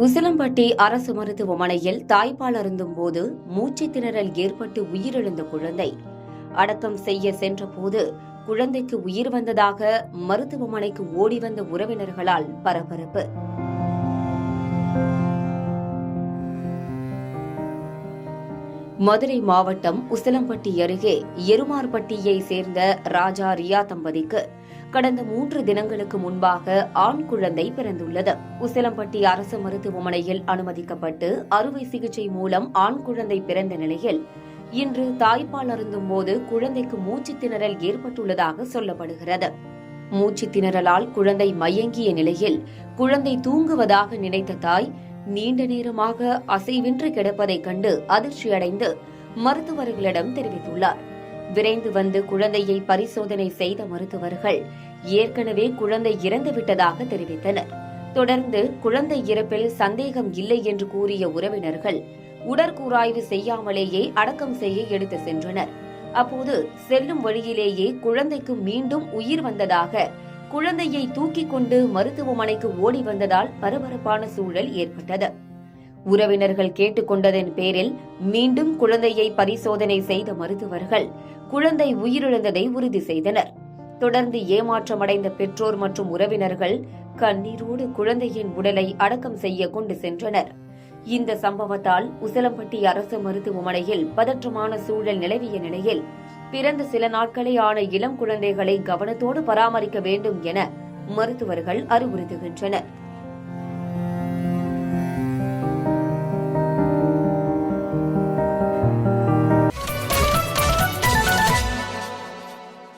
உசிலம்பட்டி அரசு மருத்துவமனையில் தாய்ப்பால் அருந்தும் போது மூச்சு திணறல் ஏற்பட்டு உயிரிழந்த குழந்தை அடக்கம் செய்ய சென்றபோது குழந்தைக்கு உயிர் வந்ததாக மருத்துவமனைக்கு ஓடி வந்த உறவினர்களால் பரபரப்பு. மதுரை மாவட்டம் உசிலம்பட்டி அருகே எருமார்பட்டியை சேர்ந்த ராஜா ரியா தம்பதிக்கு கடந்த 3 தினங்களுக்கு முன்பாக ஆண் குழந்தை பிறந்துள்ளது. உசிலம்பட்டி அரசு மருத்துவமனையில் அனுமதிக்கப்பட்டு அறுவை சிகிச்சை மூலம் ஆண் குழந்தை பிறந்த நிலையில் இன்று தாய்ப்பால் அருந்தும் போது குழந்தைக்கு மூச்சு திணறல் ஏற்பட்டுள்ளதாக சொல்லப்படுகிறது. மூச்சு திணறலால் குழந்தை மயங்கிய நிலையில் குழந்தை தூங்குவதாக நினைத்த தாய் நீண்ட நேரமாக அசைவின்றி கிடப்பதைக் கண்டு அதிர்ச்சியடைந்து மருத்துவர்களிடம் தெரிவித்துள்ளார். விரைந்து வந்து குழந்தையை பரிசோதனை செய்த மருத்துவர்கள் ஏற்கனவே குழந்தை இறந்துவிட்டதாக தெரிவித்தனர். தொடர்ந்து குழந்தை இறப்பில் சந்தேகம் இல்லை என்று கூறிய உறவினர்கள் உடற்கூறாய்வு செய்யாமலேயே அடக்கம் செய்ய எடுத்து சென்றனர். அப்போது செல்லும் வழியிலேயே குழந்தைக்கு மீண்டும் உயிர் வந்ததாக குழந்தையை தூக்கிக் கொண்டு மருத்துவமனைக்கு ஓடி வந்ததால் பரபரப்பான சூழல் ஏற்பட்டது. உறவினர்கள் கேட்டுக்கொண்டதன் பேரில் மீண்டும் குழந்தையை பரிசோதனை செய்த மருத்துவர்கள் குழந்தை உயிரிழந்ததை உறுதி செய்தனர். தொடர்ந்து ஏமாற்றமடைந்த பெற்றோர் மற்றும் உறவினர்கள் கண்ணீரோடு குழந்தையின் உடலை அடக்கம் செய்ய கொண்டு சென்றனர். இந்த சம்பவத்தால் உசிலம்பட்டி அரசு மருத்துவமனையில் பதற்றமான சூழல் நிலவிய நிலையில் பிறந்த சில நாட்களே ஆன இளம் குழந்தைகளை கவனத்தோடு பராமரிக்க வேண்டும் என மருத்துவர்கள் அறிவுறுத்துகின்றனர்.